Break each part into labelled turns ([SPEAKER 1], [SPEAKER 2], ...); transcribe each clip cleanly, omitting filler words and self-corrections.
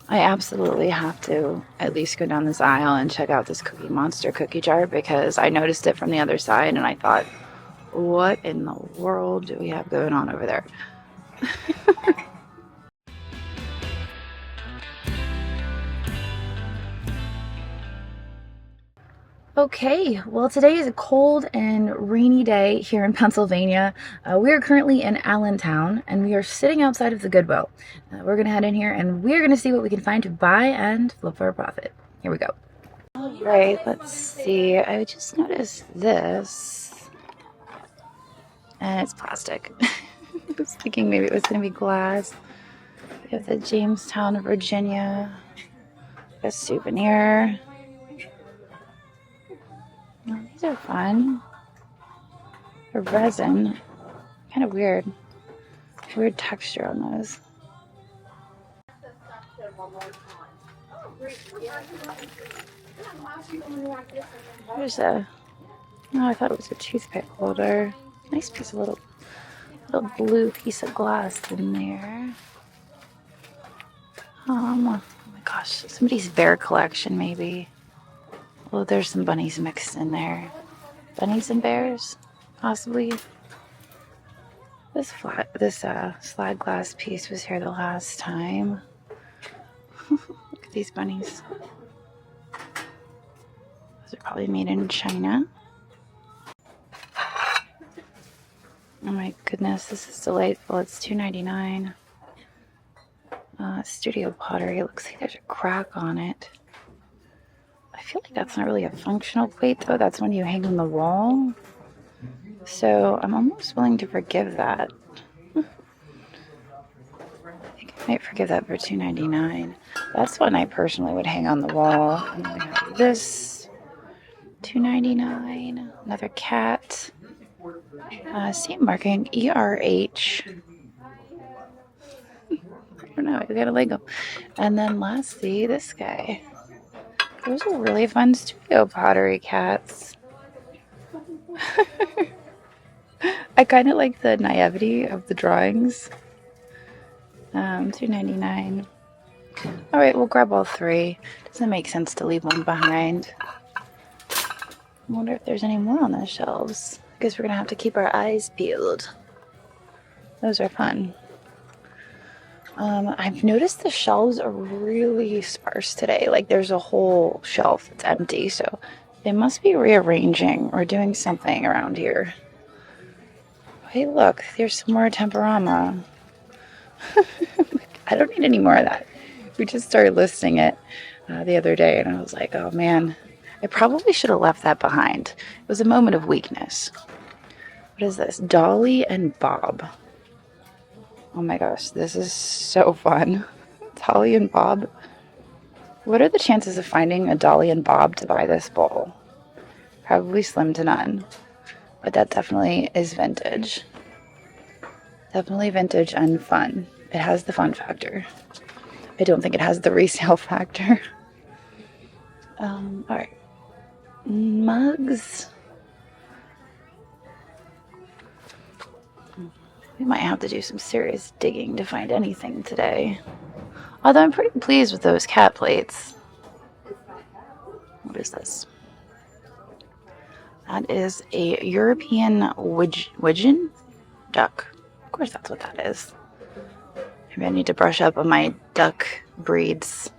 [SPEAKER 1] I absolutely have to at least go down this aisle and check out this Cookie Monster cookie jar because I noticed it from the other side and I thought, what in the world do we have going on over there? Okay, well today is a cold and rainy day here in Pennsylvania. We are currently in Allentown and we are sitting outside of the Goodwill. We're going to head in here and we're going to see what we can find to buy and flip for a profit. Here we go. All right, let's see. I just noticed this and it's plastic. I was thinking maybe it was going to be glass. We have the Jamestown, Virginia, a souvenir. Oh, these are fun. The resin, kind of weird texture on those. There's a, oh, I thought it was a toothpick holder. Nice piece of little blue piece of glass in there. Oh my gosh, somebody's bear collection maybe. Oh, there's some bunnies mixed in there. Bunnies and bears, possibly. This slide glass piece was here the last time. Look at these bunnies. Those are probably made in China. Oh my goodness, this is delightful. It's $2.99. Studio pottery. It looks like there's a crack on it. I feel like that's not really a functional plate though. That's when you hang on the wall. So I'm almost willing to forgive that. I think I might forgive that for $2.99. That's one I personally would hang on the wall. And then we have this, $2.99. Another cat. Same marking, ERH. I don't know, I got a Lego. And then lastly, this guy. Those are really fun studio pottery cats. I kind of like the naivety of the drawings. $2.99. All right, we'll grab all three. Doesn't make sense to leave one behind. I wonder if there's any more on the shelves. I guess we're gonna have to keep our eyes peeled. Those are fun. I've noticed the shelves are really sparse today. Like there's a whole shelf that's empty, so they must be rearranging or doing something around here. Hey, look, there's some more Temporama. I don't need any more of that. We just started listing it the other day, and I was like, oh man, I probably should have left that behind. It was a moment of weakness. What is this? Dolly and Bob. Oh my gosh, this is so fun. Dolly and Bob. What are the chances of finding a Dolly and Bob to buy this bowl? Probably slim to none. But that definitely is vintage. Definitely vintage and fun. It has the fun factor. I don't think it has the resale factor. Alright. Mugs. We might have to do some serious digging to find anything today. Although I'm pretty pleased with those cat plates. What is this? That is a European widgeon duck. Of course that's what that is. Maybe I need to brush up on my duck breeds.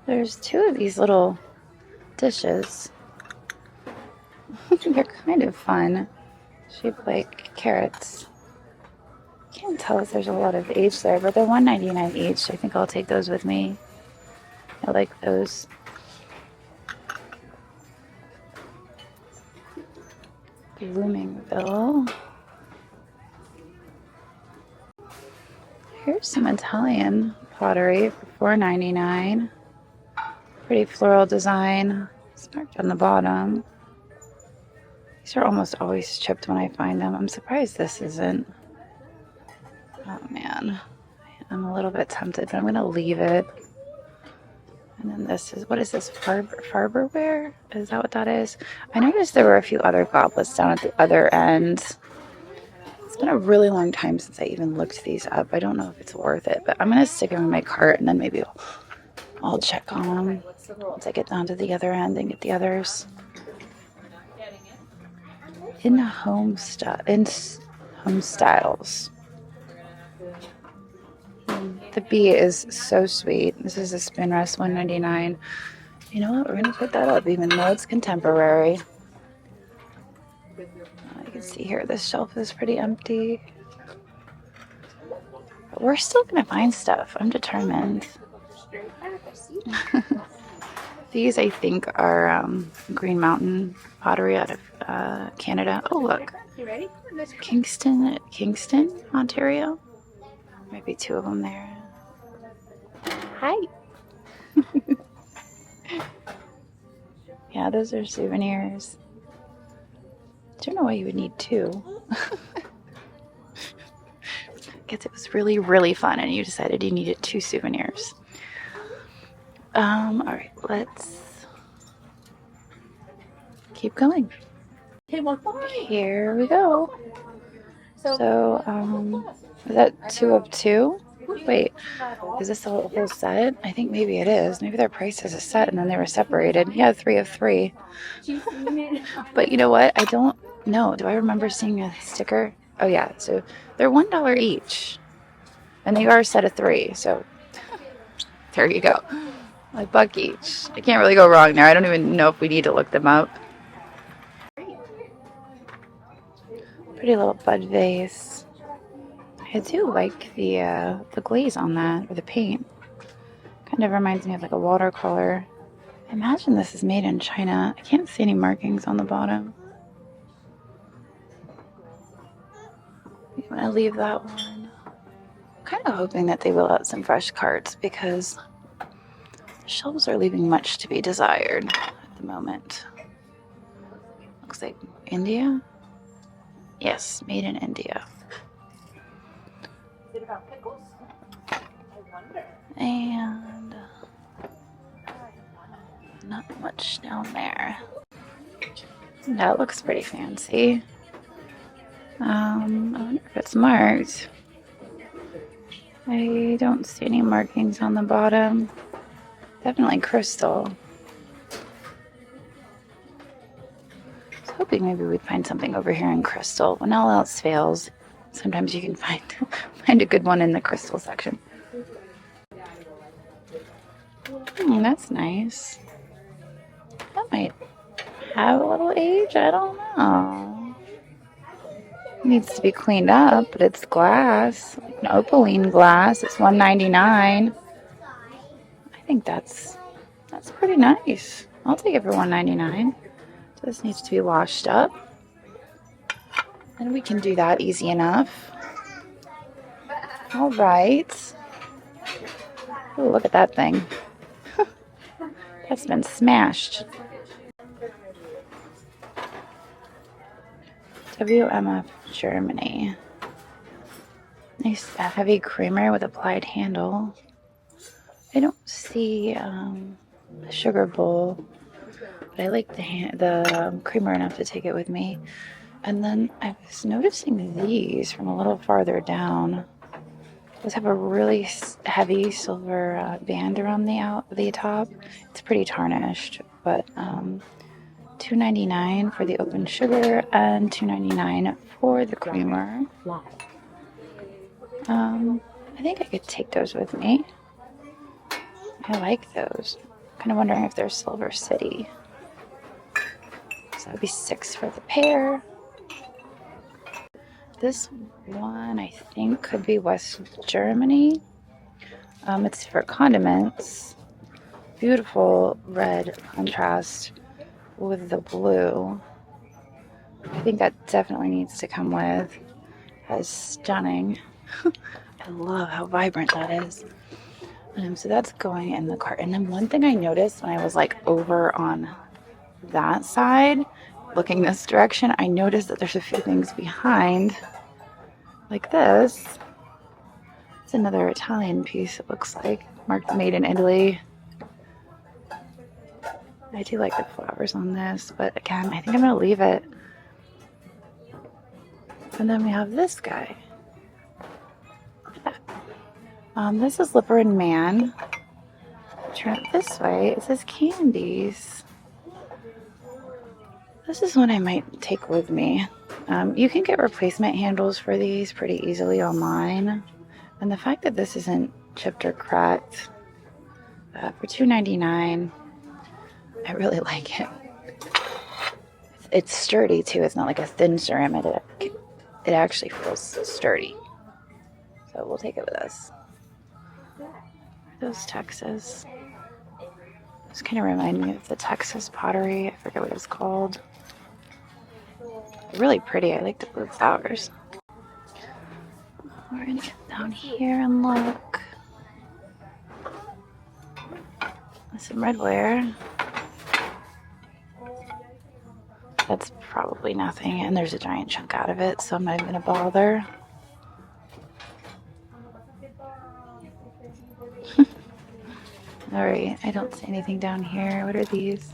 [SPEAKER 1] There's two of these little dishes. They're kind of fun. Shaped like carrots. Can't tell if there's a lot of age there, but they're $1.99 each. I think I'll take those with me. I like those. Bloomingville. Here's some Italian pottery for $4.99. Pretty floral design. It's marked on the bottom. These are almost always chipped when I find them. I'm surprised this isn't. Oh man, I'm a little bit tempted, but I'm gonna leave it. And then this is, what is this, Farberware? Is that what that is? I noticed there were a few other goblets down at the other end. It's been a really long time since I even looked these up. I don't know if it's worth it, but I'm going to stick them in my cart and then maybe I'll check on them once I get down to the other end and get the others. In home styles. The bee is so sweet. This is a spin rest, $1.99. You know what? We're gonna put that up, even though it's contemporary. You can see here, this shelf is pretty empty. But we're still gonna find stuff. I'm determined. These, I think, are Green Mountain pottery out of Canada. Oh, look. Kingston, Ontario. Might be two of them there. Hi. Yeah, those are souvenirs. I don't know why you would need two. Guess it was really, really fun and you decided you needed two souvenirs. All right, let's keep going. Here we go. So, is that 2 of 2? Wait, is this the whole set? I think maybe it is. Maybe their price is a set and then they were separated. Yeah, 3 of 3. But you know what? I don't know. Do I remember seeing a sticker? Oh yeah, so they're $1 each. And they are a set of 3, so there you go. $1 each. I can't really go wrong there. I don't even know if we need to look them up. Pretty little bud vase. I do like the glaze on that, or the paint. Kind of reminds me of like a watercolor. I imagine this is made in China. I can't see any markings on the bottom. I'm gonna leave that one. I'm kind of hoping that they will out some fresh carts because the shelves are leaving much to be desired at the moment. Looks like India. Yes, made in India. And not much down there. That looks pretty fancy. I wonder if it's marked. I don't see any markings on the bottom. Definitely crystal. I was hoping maybe we'd find something over here in crystal. When all else fails, sometimes you can find a good one in the crystal section. That's nice. That might have a little age. I don't know. It needs to be cleaned up, but it's glass. Like an opaline glass. It's $1.99. I think that's pretty nice. I'll take it for $1.99. So this needs to be washed up. And we can do that easy enough. All right. Ooh, look at that thing. That's been smashed. WMF Germany. Nice heavy creamer with applied handle. I don't see a sugar bowl, but I like the creamer enough to take it with me. And then I was noticing these from a little farther down. Those have a really heavy silver band around the top. It's pretty tarnished, but $2.99 for the open sugar and $2.99 for the creamer. I think I could take those with me. I like those. Kind of wondering if they're Silver City. So that would be $6 for the pair. This one I think could be West Germany. It's for condiments. Beautiful red contrast with the blue. I think that definitely needs to come with. That is stunning. I love how vibrant that is. So that's going in the cart. And then one thing I noticed when I was like over on that side, looking this direction, I noticed that there's a few things behind, like this. It's another Italian piece, it looks like, marked made in Italy. I do like the flowers on this, but again, I think I'm going to leave it. And then we have this guy. This is Lipper and Man. Turn it this way. It says candies. This is one I might take with me. You can get replacement handles for these pretty easily online. And the fact that this isn't chipped or cracked for $2.99, I really like it. It's sturdy too. It's not like a thin ceramic. It actually feels sturdy. So we'll take it with us. Those Texas. This kind of remind me of the Texas pottery. I forget what it's called. Really pretty. I like the blue flowers. We're gonna get down here and look. There's some redware. That's probably nothing, and there's a giant chunk out of it, so I'm not even gonna bother. Alright, I don't see anything down here. What are these?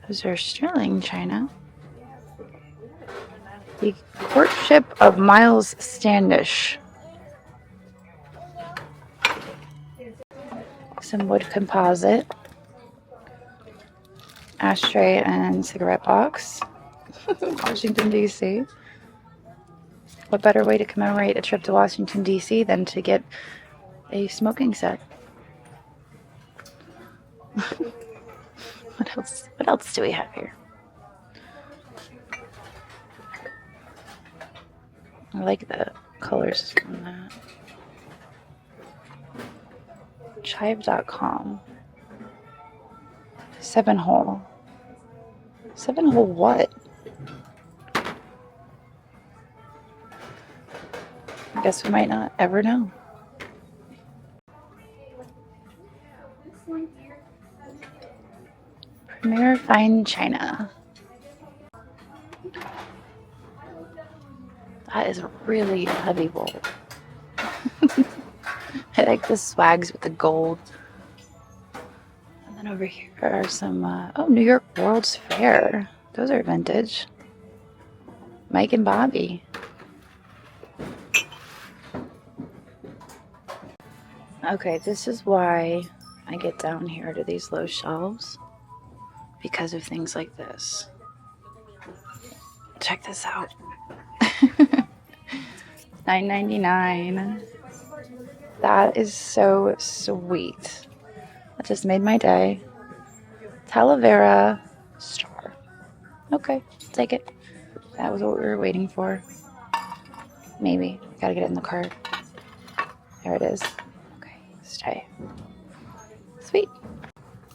[SPEAKER 1] Those are sterling china. The Courtship of Miles Standish. Some wood composite. Ashtray and cigarette box. Washington, D.C. What better way to commemorate a trip to Washington, D.C. than to get a smoking set? What else? What else do we have here? I like the colors on that. Chive.com. 7-hole. 7-hole what? I guess we might not ever know. Premier Fine China. That is a really heavy bowl. I like the swags with the gold. And then over here are some, oh, New York World's Fair. Those are vintage. Mike and Bobby. Okay, this is why I get down here to these low shelves. Because of things like this. Check this out. $9.99. That is so sweet. That just made my day. Talavera star. Okay, take it. That was what we were waiting for. Maybe. Gotta get it in the cart. There it is. Okay, stay. Sweet.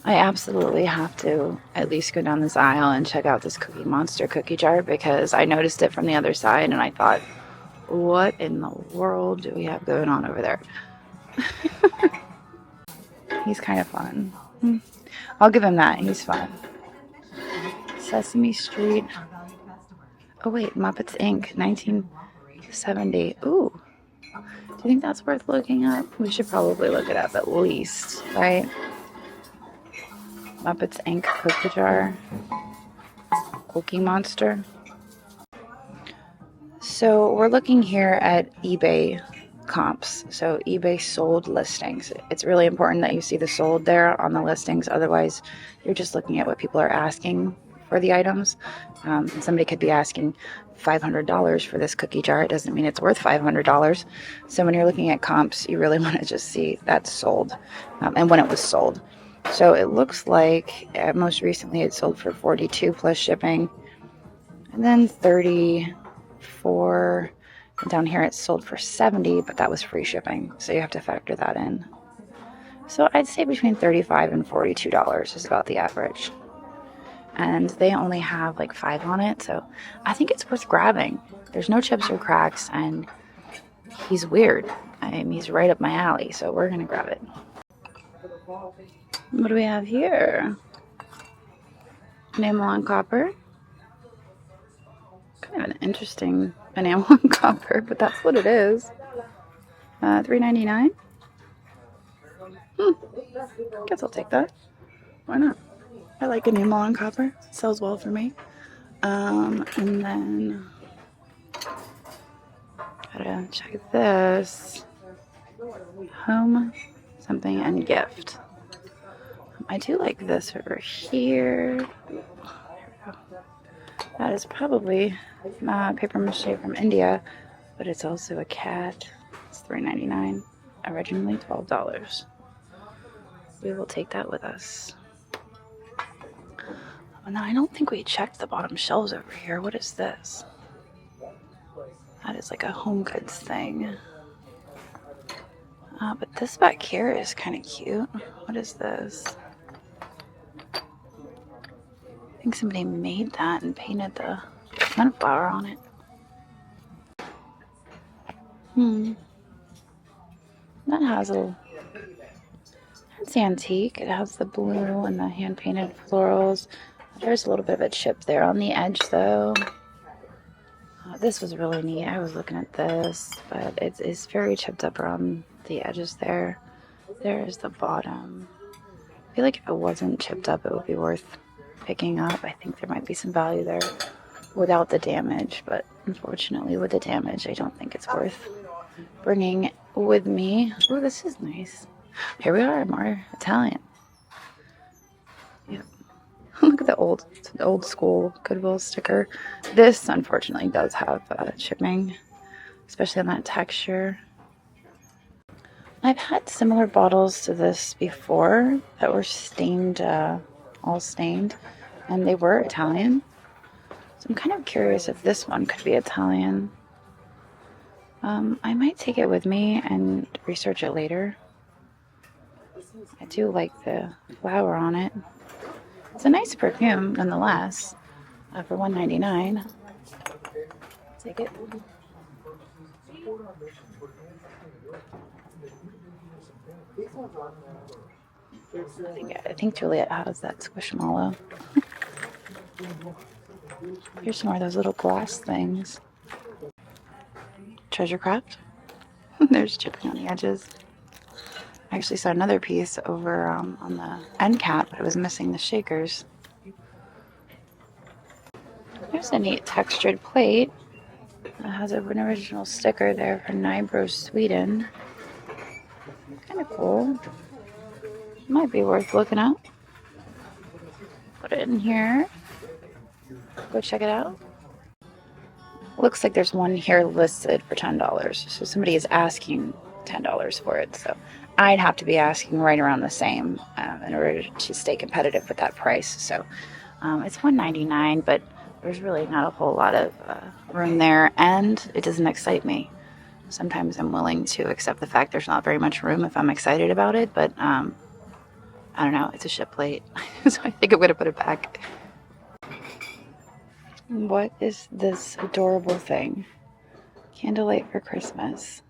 [SPEAKER 1] I absolutely have to at least go down this aisle and check out this Cookie Monster cookie jar because I noticed it from the other side and I thought, what in the world do we have going on over there? He's kind of fun. I'll give him that. He's fun. Sesame Street. Oh wait, Muppets Inc. 1970. Ooh. Do you think that's worth looking up? We should probably look it up at least, right? Muppets Inc. cookie jar. Cookie Monster. So we're looking here at eBay comps. So eBay sold listings. It's really important that you see the sold there on the listings. Otherwise, you're just looking at what people are asking for the items. Somebody could be asking $500 for this cookie jar. It doesn't mean it's worth $500. So when you're looking at comps, you really want to just see that's sold and when it was sold. So it looks like most recently it sold for $42 plus shipping, and then $34. And down here it sold for $70, but that was free shipping, so you have to factor that in. So I'd say between $35 and $42 is about the average. And they only have like 5 on it, so I think it's worth grabbing. There's no chips or cracks, and he's weird. He's right up my alley, so we're gonna grab it. What do we have here? Enamel on copper. Kind of an interesting enamel on copper, but that's what it is. $3.99. Guess I'll take that. Why not? I like enamel on copper. It sells well for me. And then gotta check this. Home, something, and gift. I do like this over here. That is probably paper mache from India, but it's also a cat. It's $3.99. Originally $12. We will take that with us. And then I don't think we checked the bottom shelves over here. What is this? That is like a home goods thing. But this back here is kind of cute. What is this? I think somebody made that and painted the sunflower on it. That has it's antique. It has the blue and the hand-painted florals. There's a little bit of a chip there on the edge, though. This was really neat. I was looking at this, but it's very chipped up around the edges there. There is the bottom. I feel like if it wasn't chipped up, it would be worth picking up. I think there might be some value there without the damage, but unfortunately with the damage, I don't think it's worth bringing with me. Oh, this is nice. Here we are, more Italian. Yep. Look at the old school Goodwill sticker. This, unfortunately, does have chipping, especially on that texture. I've had similar bottles to this before that were stained, all stained, and they were Italian. So I'm kind of curious if this one could be Italian. I might take it with me and research it later. I do like the flower on it. It's a nice perfume, nonetheless, for $1.99. Take it. I think Juliet has that Squishmallow. Here's some more of those little glass things. Treasure craft. There's chipping on the edges. I actually saw another piece over on the end cap, but it was missing the shakers. There's a neat textured plate. It has an original sticker there for Nybro, Sweden. Kind of cool. Might be worth looking at. Put it in here. Go check it out. Looks like there's one here listed for $10. So somebody is asking $10 for it. So I'd have to be asking right around the same in order to stay competitive with that price. So it's $1.99, but there's really not a whole lot of room there, and it doesn't excite me. Sometimes I'm willing to accept the fact there's not very much room if I'm excited about it, but I don't know, it's a ship plate, so I think I'm going to put it back. What is this adorable thing? Candlelight for Christmas.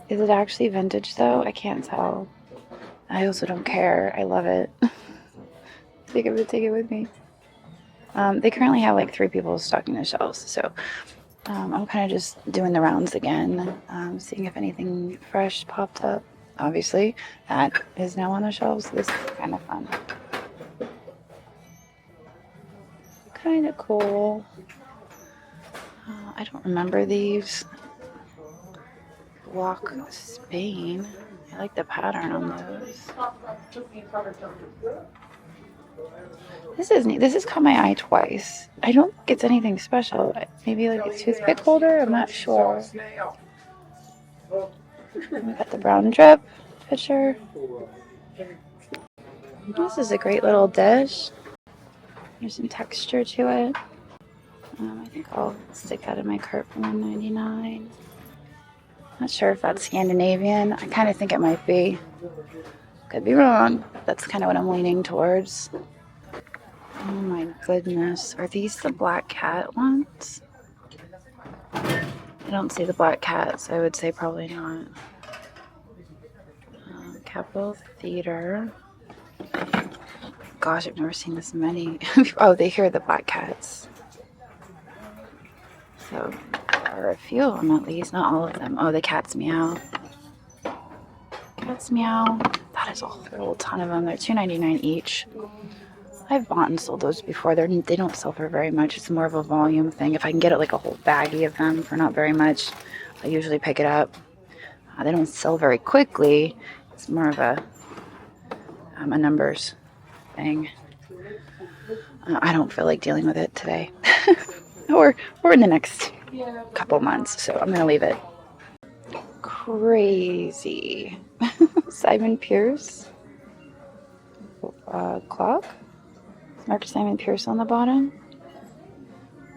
[SPEAKER 1] Is it actually vintage though? I can't tell. I also don't care. I love it. Take it with me. They currently have like 3 people stocking the shelves, so I'm kind of just doing the rounds again, seeing if anything fresh popped up. Obviously, that is now on the shelves. This is kind of fun. Kind of cool. I don't remember these. Block Spain. I like the pattern on those. This is neat. This has caught my eye twice. I don't think it's anything special. Maybe like a toothpick holder? I'm not sure. We got the brown drip pitcher. This is a great little dish. There's some texture to it. I think I'll stick that in my cart for $1.99. Not sure if that's Scandinavian. I kind of think it might be. Could be wrong. That's kind of what I'm leaning towards. Oh my goodness. Are these the black cat ones? I don't see the black cat, so I would say probably not. Capitol Theater. Gosh, I've never seen this many. Oh, here are the black cats. So, there are a few of them at least, not all of them. Oh, the Cat's Meow. Cat's Meow. That is a whole ton of them. They're $2.99 each. I've bought and sold those before. They don't sell for very much. It's more of a volume thing. If I can get it like a whole baggie of them for not very much, I usually pick it up. They don't sell very quickly. It's more of a numbers thing. I don't feel like dealing with it today. or in the next couple months. So I'm going to leave it. Crazy. Simon Pierce. Clock. Marked Simon Pierce on the bottom.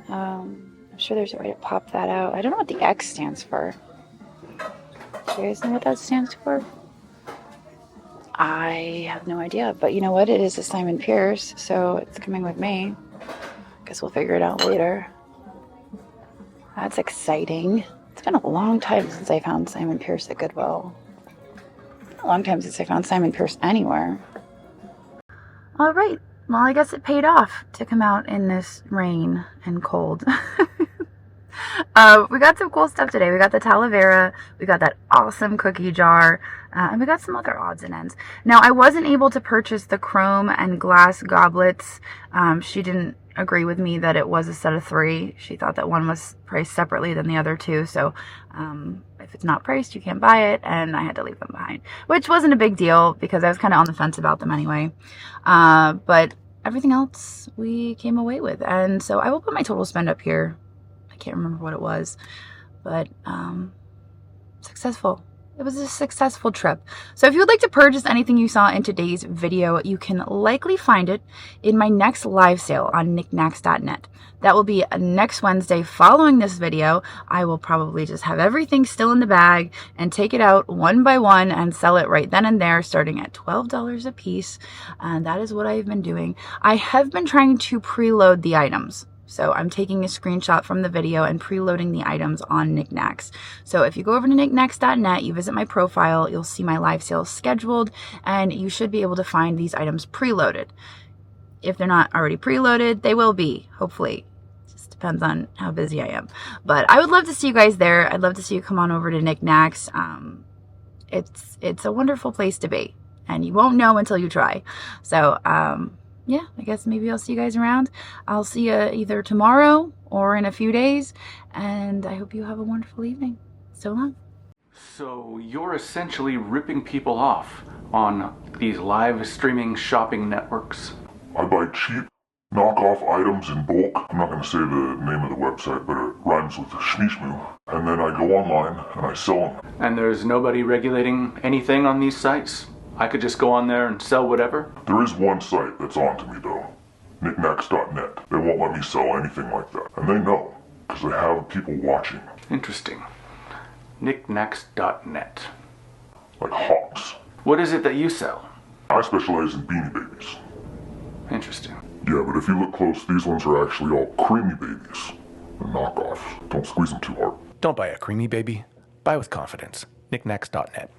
[SPEAKER 1] I'm sure there's a way to pop that out. I don't know what the X stands for. Do you guys know what that stands for? I have no idea, but you know what? It is a Simon Pierce, so it's coming with me. Guess we'll figure it out later. That's exciting. It's been a long time since I found Simon Pierce at Goodwill. A long time since I found Simon Pierce anywhere. All right. Well, I guess it paid off to come out in this rain and cold. We got some cool stuff today. We got the Talavera, we got that awesome cookie jar, and we got some other odds and ends. Now, I wasn't able to purchase the chrome and glass goblets. She didn't agree with me that it was a set of 3. She thought that one was priced separately than the other 2. So if it's not priced, you can't buy it, and I had to leave them behind, which wasn't a big deal because I was kind of on the fence about them anyway. But everything else we came away with, and so I will put my total spend up here. I can't remember what it was, but successful. It was a successful trip. So if you would like to purchase anything you saw in today's video, you can likely find it in my next live sale on Niknax.net. That will be next Wednesday following this video. I will probably just have everything still in the bag and take it out one by one and sell it right then and there, starting at $12 a piece. And that is what I've been doing. I have been trying to preload the items. So I'm taking a screenshot from the video and preloading the items on Niknax. So if you go over to Niknax.net, you visit my profile, you'll see my live sales scheduled, and you should be able to find these items preloaded. If they're not already preloaded, they will be, hopefully. It just depends on how busy I am. But I would love to see you guys there. I'd love to see you come on over to Niknax. It's a wonderful place to be, and you won't know until you try. So, yeah, I guess maybe I'll see you guys around. I'll see you either tomorrow or in a few days, and I hope you have a wonderful evening. So long.
[SPEAKER 2] So you're essentially ripping people off on these live streaming shopping networks.
[SPEAKER 3] I buy cheap, knockoff items in bulk. I'm not going to say the name of the website, but it rhymes with shmishmu. And then I go online and I sell them.
[SPEAKER 2] And there's nobody regulating anything on these sites? I could just go on there and sell whatever?
[SPEAKER 3] There is one site that's on to me though. Niknax.net. They won't let me sell anything like that. And they know, because they have people watching.
[SPEAKER 2] Interesting. Niknax.net.
[SPEAKER 3] Like hawks.
[SPEAKER 2] What is it that you sell?
[SPEAKER 3] I specialize in beanie babies.
[SPEAKER 2] Interesting.
[SPEAKER 3] Yeah, but if you look close, these ones are actually all creamy babies. They're knockoffs. Don't squeeze them too hard.
[SPEAKER 4] Don't buy a creamy baby. Buy with confidence. Niknax.net.